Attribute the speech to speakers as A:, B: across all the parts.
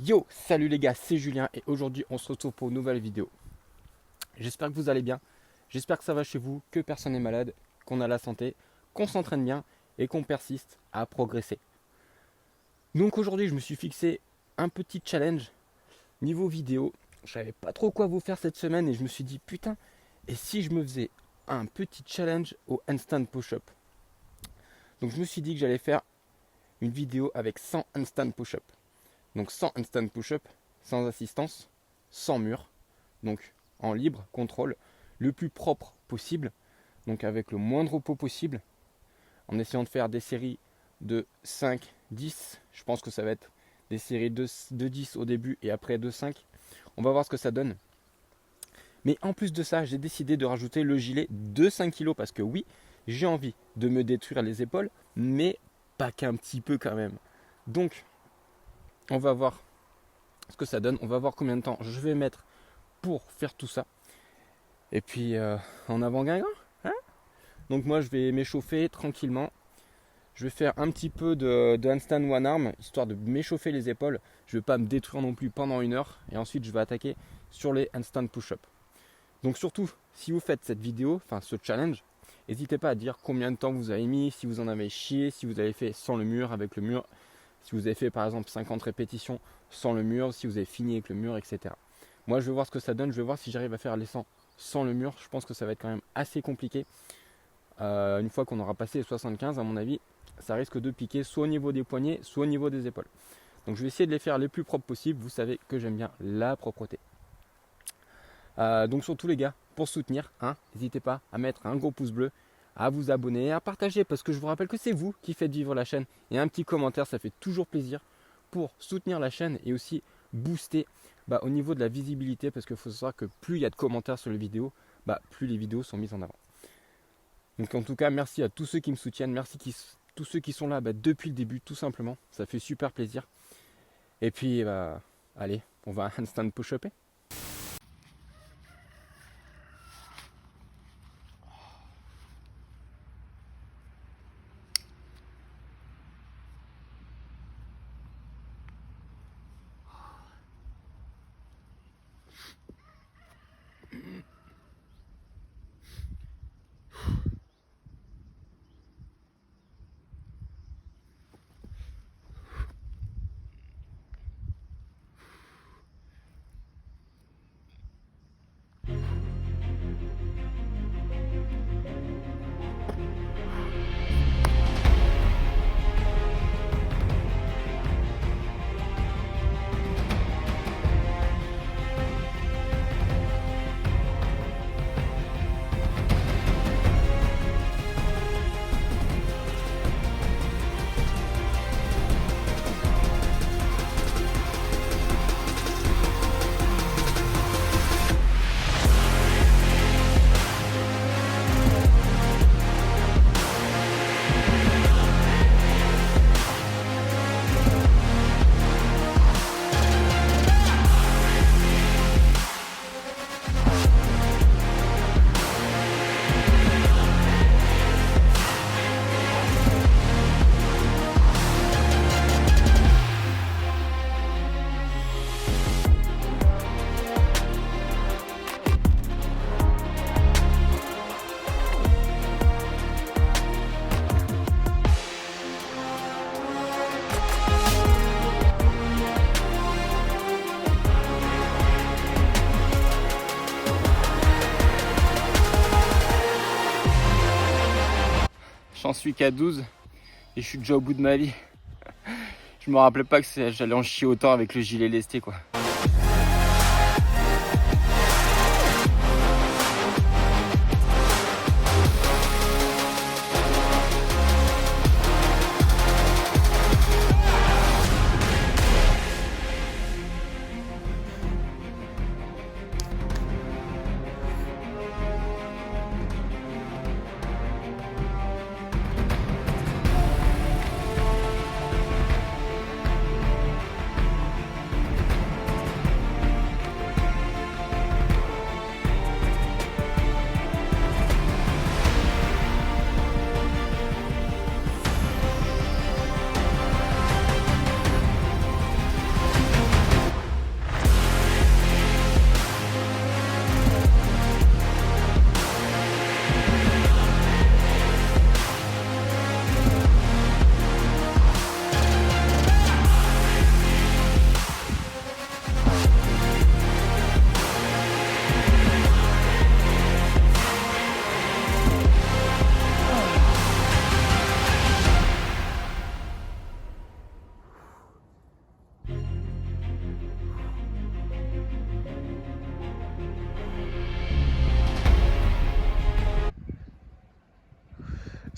A: Yo, salut les gars, c'est Julien et aujourd'hui on se retrouve pour une nouvelle vidéo. J'espère que vous allez bien, j'espère que ça va chez vous, que personne n'est malade, qu'on a la santé, qu'on s'entraîne bien et qu'on persiste à progresser. Donc aujourd'hui je me suis fixé un petit challenge niveau vidéo. Je savais pas trop quoi vous faire cette semaine et je me suis dit putain, et si je me faisais un petit challenge au handstand push-up. Donc je me suis dit que j'allais faire une vidéo avec 100 handstand push-up. Donc sans handstand push-up, sans assistance, sans mur, donc en libre contrôle, le plus propre possible, donc avec le moins de repos possible, en essayant de faire des séries de 5, 10, je pense que ça va être des séries de 10 au début et après de 5, on va voir ce que ça donne. Mais en plus de ça, j'ai décidé de rajouter le gilet de 5 kg parce que oui, j'ai envie de me détruire les épaules, mais pas qu'un petit peu quand même. Donc, on va voir ce que ça donne, on va voir combien de temps je vais mettre pour faire tout ça. Et puis en avant Guingamp, hein. Donc moi je vais m'échauffer tranquillement. Je vais faire un petit peu de handstand one arm, histoire de m'échauffer les épaules. Je ne vais pas me détruire non plus pendant 1 heure. Et ensuite je vais attaquer sur les handstand push-up. Donc surtout, si vous faites cette vidéo, enfin ce challenge, n'hésitez pas à dire combien de temps vous avez mis, si vous en avez chié, si vous avez fait sans le mur, avec le mur, si vous avez fait par exemple 50 répétitions sans le mur, si vous avez fini avec le mur, etc. Moi je vais voir ce que ça donne, je vais voir si j'arrive à faire les 100 sans le mur. Je pense que ça va être quand même assez compliqué. Une fois qu'on aura passé les 75, à mon avis, ça risque de piquer soit au niveau des poignets, soit au niveau des épaules. Donc je vais essayer de les faire les plus propres possibles. Vous savez que j'aime bien la propreté. Donc surtout les gars, pour soutenir, n'hésitez pas à mettre un gros pouce bleu, à vous abonner, à partager, parce que je vous rappelle que c'est vous qui faites vivre la chaîne. Et un petit commentaire, ça fait toujours plaisir pour soutenir la chaîne et aussi booster au niveau de la visibilité, parce qu'il faut savoir que plus il y a de commentaires sur les vidéos, plus les vidéos sont mises en avant. Donc en tout cas, merci à tous ceux qui me soutiennent, merci tous ceux qui sont là depuis le début, tout simplement. Ça fait super plaisir. Et puis, allez, on va handstand push-upper. J'en suis qu'à 12 et je suis déjà au bout de ma vie. Je me rappelais pas que j'allais en chier autant avec le gilet lesté quoi.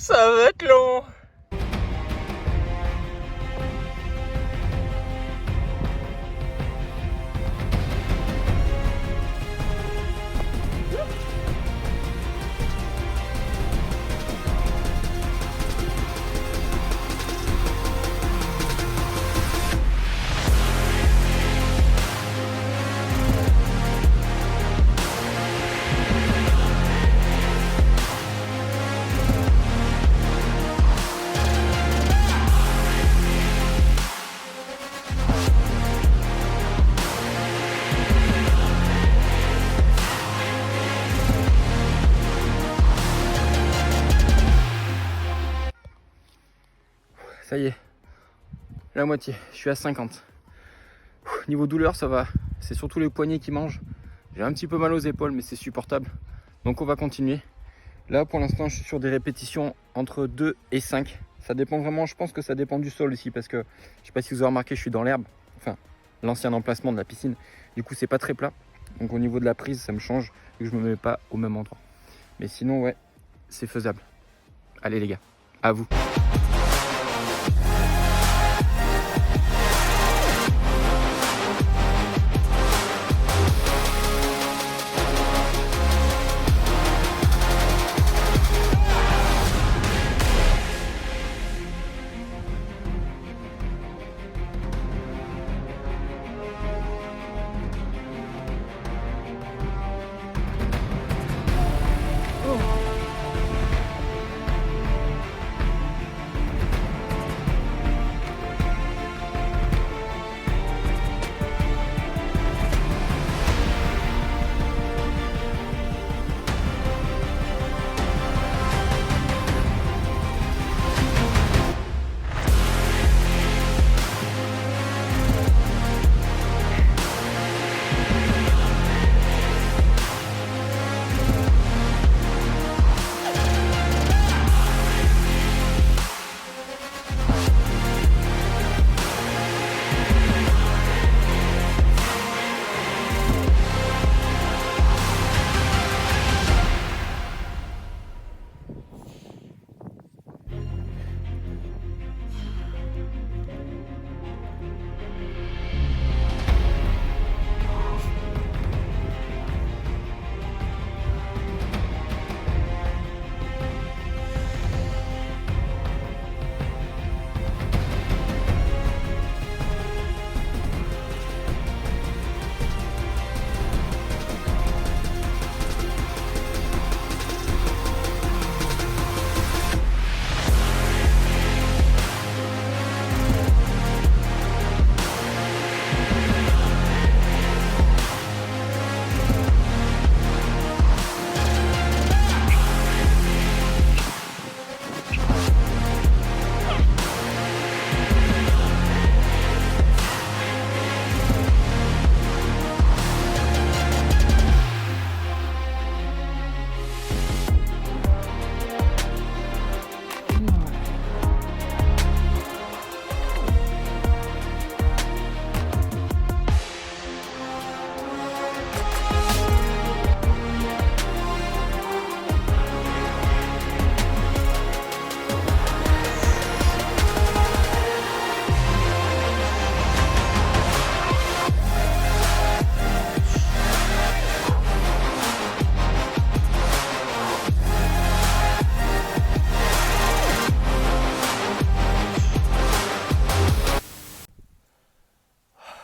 A: Ça va être long. Ça y est, la moitié, je suis à 50. Niveau douleur, ça va. C'est surtout les poignets qui mangent. J'ai un petit peu mal aux épaules, mais c'est supportable. Donc on va continuer. Là, pour l'instant, je suis sur des répétitions entre 2 et 5. Ça dépend vraiment, je pense que ça dépend du sol aussi, parce que je sais pas si vous avez remarqué, je suis dans l'herbe. Enfin, l'ancien emplacement de la piscine. Du coup, c'est pas très plat. Donc au niveau de la prise, ça me change, vu que je me mets pas au même endroit. Mais sinon, ouais, c'est faisable. Allez les gars, à vous.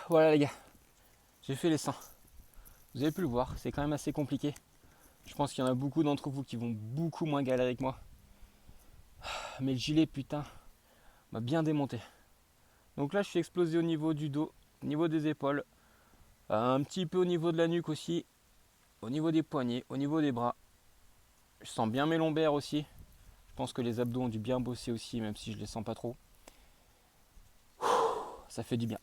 A: Voilà les gars, j'ai fait les 100. Vous avez pu le voir, c'est quand même assez compliqué. Je pense qu'il y en a beaucoup d'entre vous qui vont beaucoup moins galérer que moi. Mais le gilet, putain, m'a bien démonté. Donc là, je suis explosé au niveau du dos, au niveau des épaules, un petit peu au niveau de la nuque aussi, au niveau des poignets, au niveau des bras. Je sens bien mes lombaires aussi. Je pense que les abdos ont dû bien bosser aussi, même si je les sens pas trop. Ça fait du bien.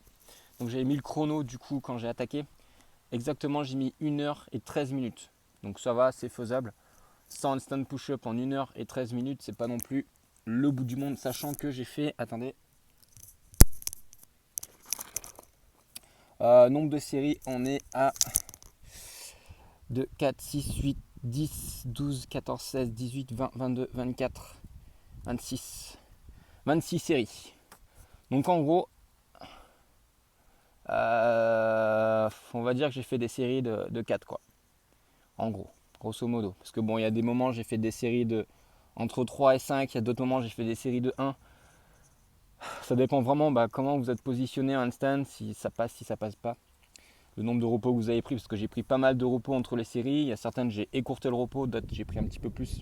A: Donc j'avais mis le chrono du coup quand j'ai attaqué. Exactement, j'ai mis 1h13. Donc ça va, c'est faisable. 100 handstand push-up en 1h13, c'est pas non plus le bout du monde, sachant que j'ai fait, attendez, nombre de séries, on est à 2, 4, 6, 8, 10, 12, 14, 16, 18, 20, 22, 24, 26 séries. Donc en gros, on va dire que j'ai fait des séries de 4 quoi. En gros, grosso modo. Parce que bon, il y a des moments j'ai fait des séries de entre 3 et 5, il y a d'autres moments j'ai fait des séries de 1. Ça dépend vraiment comment vous êtes positionné en handstand, si ça passe pas. Le nombre de repos que vous avez pris, parce que j'ai pris pas mal de repos entre les séries. Il y a certaines j'ai écourté le repos, d'autres j'ai pris un petit peu plus.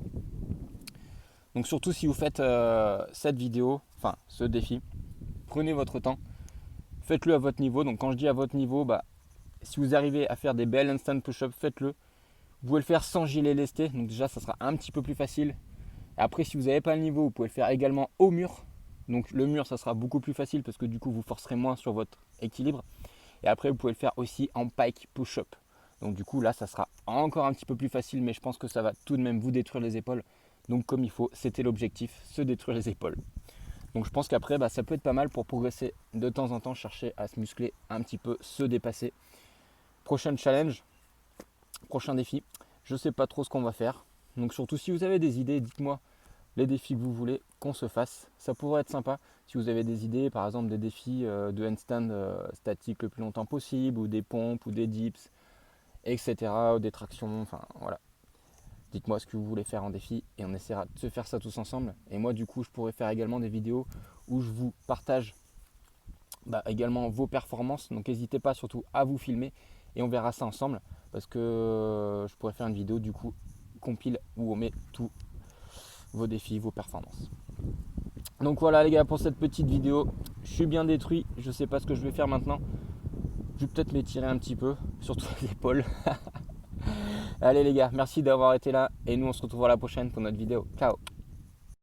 A: Donc surtout si vous faites cette vidéo, enfin ce défi, prenez votre temps, faites-le à votre niveau. Donc quand je dis à votre niveau, si vous arrivez à faire des belles handstand push-up, faites-le. Vous pouvez le faire sans gilet lesté, donc déjà ça sera un petit peu plus facile. Et après si vous n'avez pas le niveau, vous pouvez le faire également au mur. Donc le mur ça sera beaucoup plus facile parce que du coup vous forcerez moins sur votre équilibre. Et après vous pouvez le faire aussi en pike push-up. Donc du coup là ça sera encore un petit peu plus facile, mais je pense que ça va tout de même vous détruire les épaules. Donc comme il faut, c'était l'objectif, se détruire les épaules. Donc je pense qu'après ça peut être pas mal pour progresser de temps en temps, chercher à se muscler un petit peu, se dépasser. Prochain challenge, prochain défi, je sais pas trop ce qu'on va faire. Donc surtout si vous avez des idées, dites-moi les défis que vous voulez qu'on se fasse. Ça pourrait être sympa si vous avez des idées, par exemple des défis de handstand statique le plus longtemps possible, ou des pompes, ou des dips, etc. Ou des tractions, enfin voilà. Dites-moi ce que vous voulez faire en défi et on essaiera de se faire ça tous ensemble. Et moi du coup je pourrais faire également des vidéos où je vous partage également vos performances. Donc n'hésitez pas surtout à vous filmer et on verra ça ensemble. Parce que je pourrais faire une vidéo du coup compile où on met tous vos défis, vos performances. Donc voilà les gars pour cette petite vidéo. Je suis bien détruit, je sais pas ce que je vais faire maintenant. Je vais peut-être m'étirer un petit peu, surtout les épaules. Allez les gars, merci d'avoir été là et nous on se retrouve à la prochaine pour notre vidéo. Ciao.